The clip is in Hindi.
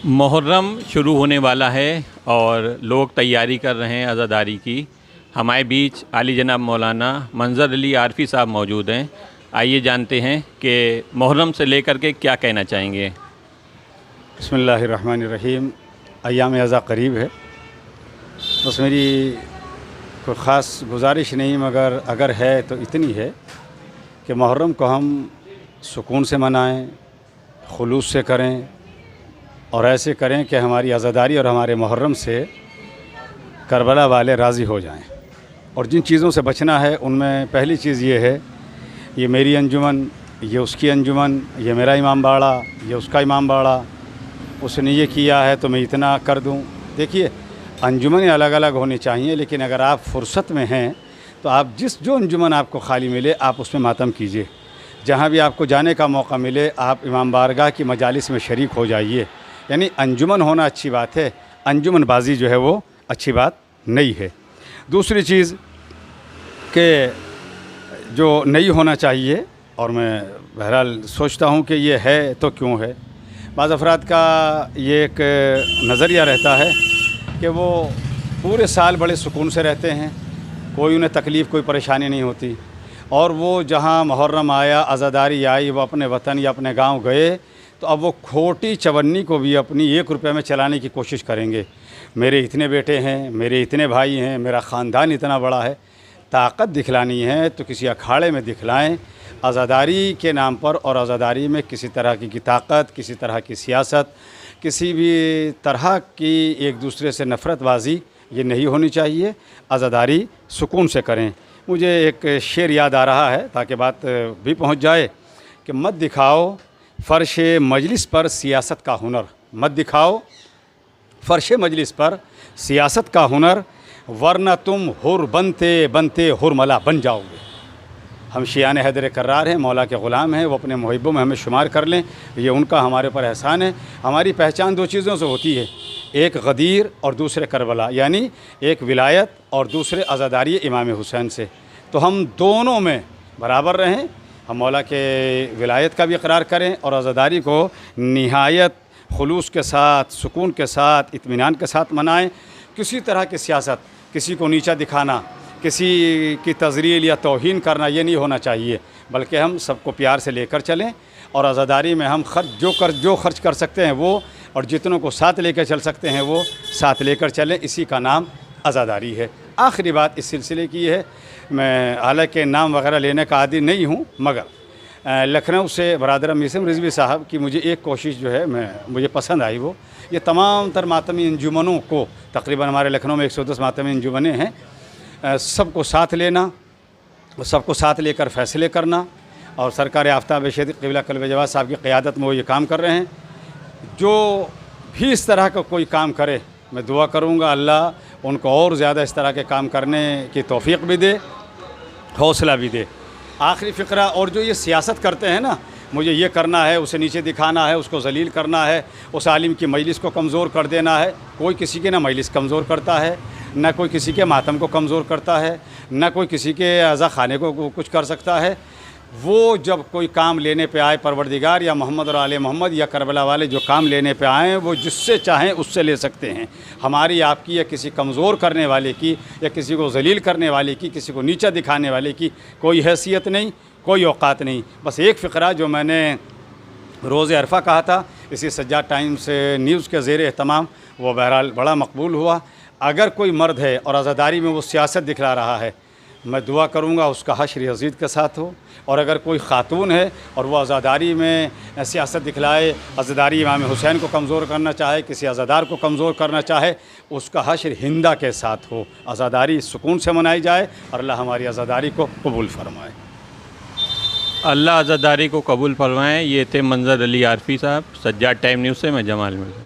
मुहर्रम शुरू होने वाला है और लोग तैयारी कर रहे हैं अज़ादारी की। हमारे बीच आली जनाब मौलाना मंजर अली आरफी साहब मौजूद हैं। आइए जानते हैं कि मुहर्रम से लेकर के क्या कहना चाहेंगे। बिस्मिल्लाहिर्रहमानिर्रहीम। अय्याम अज़ा करीब है, बस मेरी कोई ख़ास गुजारिश नहीं, मगर अगर है तो इतनी है कि मुहर्रम को हम सुकून से मनाएं, खुलूस से करें और ऐसे करें कि हमारी आज़ादारी और हमारे मुहर्रम से करबला वाले राज़ी हो जाएं। और जिन चीज़ों से बचना है उनमें पहली चीज़ ये है, ये मेरी अंजुमन, ये उसकी अंजुमन, ये मेरा इमाम बाड़ा, ये उसका इमाम बाड़ा, उसने ये किया है तो मैं इतना कर दूं। देखिए, अंजुमन अलग अलग होनी चाहिए, लेकिन अगर आप फुर्सत में हैं तो आप जो अंजुमन आपको खाली मिले आप उसमें मातम कीजिए। जहाँ भी आपको जाने का मौका मिले आप इमाम बारगाह की मजालिस में शरीक हो जाइए। यानी अंजुमन होना अच्छी बात है, अंजुमन बाजी जो है वो अच्छी बात नहीं है। दूसरी चीज़ कि जो नहीं होना चाहिए, और मैं बहरहाल सोचता हूँ कि ये है तो क्यों है, बाज़ अफराद का ये एक नज़रिया रहता है कि वो पूरे साल बड़े सुकून से रहते हैं, कोई उन्हें तकलीफ़ कोई परेशानी नहीं होती, और वो जहाँ मुहर्रम आया, आज़ादारी आई, वो अपने वतन या अपने गांव गए तो अब वो खोटी चवन्नी को भी अपनी 1 रुपये में चलाने की कोशिश करेंगे। मेरे इतने बेटे हैं, मेरे इतने भाई हैं, मेरा ख़ानदान इतना बड़ा है। ताकत दिखलानी है तो किसी अखाड़े में दिखलाएं आज़ादारी के नाम पर, और आज़ादारी में किसी तरह की ताकत, किसी तरह की सियासत, किसी भी तरह की एक दूसरे से नफ़रतबाजी ये नहीं होनी चाहिए। आज़ादारी सुकून से करें। मुझे एक शेर याद आ रहा है ताकि बात भी पहुंच जाए कि मत दिखाओ फ़र्श मजलिस पर सियासत का हुनर, मत दिखाओ फ़र्श मजलिस पर सियासत का हुनर, वरना तुम हुर बनते बनते हुरमला बन जाओगे। हम शियान हैदर कर्रार हैं, मौला के ग़ुलाम हैं, वो अपने मुहिब्बों में हमें शुमार कर लें, ये उनका हमारे ऊपर एहसान है। हमारी पहचान 2 चीज़ों से होती है, एक गदीर और दूसरे करबला, यानी एक विलायत और दूसरे आज़ादारी इमाम हुसैन से। तो हम दोनों में बराबर रहें, हम मौला के विलायत का भी इकरार करें और आज़ादारी को निहायत खुलूस के साथ, सुकून के साथ, इत्मीनान के साथ मनाएं। किसी तरह की सियासत, किसी को नीचा दिखाना, किसी की तज़रील या तौहीन करना, ये नहीं होना चाहिए, बल्कि हम सबको प्यार से लेकर चलें और आज़ादारी में हम जो खर्च कर सकते हैं वो, और जितनों को साथ लेकर चल सकते हैं वो साथ लेकर चलें। इसी का नाम आज़ादारी है। आखिरी बात इस सिलसिले की है, मैं हालांकि नाम वगैरह लेने का आदी नहीं हूँ, मगर लखनऊ से बरादर मीसम रिजवी साहब की मुझे एक कोशिश जो है मुझे पसंद आई, वो ये तमाम तर मातमी अंजुमनों को, तकरीबन हमारे लखनऊ में 110 मातमी अंजुमनें हैं, सबको साथ लेना, सबको साथ लेकर फ़ैसले करना, और सरकार आफ्ताब शेख क़िबला कल्ब जवाद साहब की क़यादत में वो ये काम कर रहे हैं। जो भी इस तरह का कोई काम करे, मैं दुआ करूँगा अल्लाह उनको और ज़्यादा इस तरह के काम करने की तौफ़ीक़ भी दे, हौसला भी दे। आखिरी फ़िक्रा, और जो ये सियासत करते हैं ना, मुझे ये करना है, उसे नीचे दिखाना है, उसको ज़लील करना है, उस आलिम की मजलिस को कमज़ोर कर देना है। कोई किसी के ना मजलिस कमज़ोर करता है, ना कोई किसी के मातम को कमज़ोर करता है, ना कोई किसी के अज़ा खाने को कुछ कर सकता है। वो जब कोई काम लेने पे आए, परवरदिगार या मोहम्मद और आले मोहम्मद या करबला वाले जो काम लेने पे आएँ, वो जिससे चाहें उससे ले सकते हैं। हमारी, आपकी या किसी कमज़ोर करने वाले की, या किसी को ज़लील करने वाले की, किसी को नीचा दिखाने वाले की कोई हैसियत नहीं, कोई औकात नहीं। बस एक फ़िक्रा जो मैंने रोज़े अरफा कहा था, इसी सज्जाद टाइम्स न्यूज़ के ज़ेर एहतमाम, वो बहरहाल बड़ा मकबूल हुआ। अगर कोई मर्द है और आज़ादारी में वो सियासत दिखला रहा है, मैं दुआ करूँगा उसका हश्र यज़ीद के साथ हो। और अगर कोई ख़ातून है और वो आज़ादारी में सियासत दिखलाए, आज़ादारी इमाम हुसैन को कमज़ोर करना चाहे, किसी आज़ादार को कमज़ोर करना चाहे, उसका हश्र हिंदा के साथ हो। आज़ादारी सुकून से मनाई जाए और अल्लाह हमारी आज़ादारी को कबूल फरमाए। अल्लाह आज़ादारी को कबूल फरमाएँ। ये थे मंजर अली आरफी साहब, सज्जाद टाइम न्यूज़ से मैं जमाल मिर्ज़ा।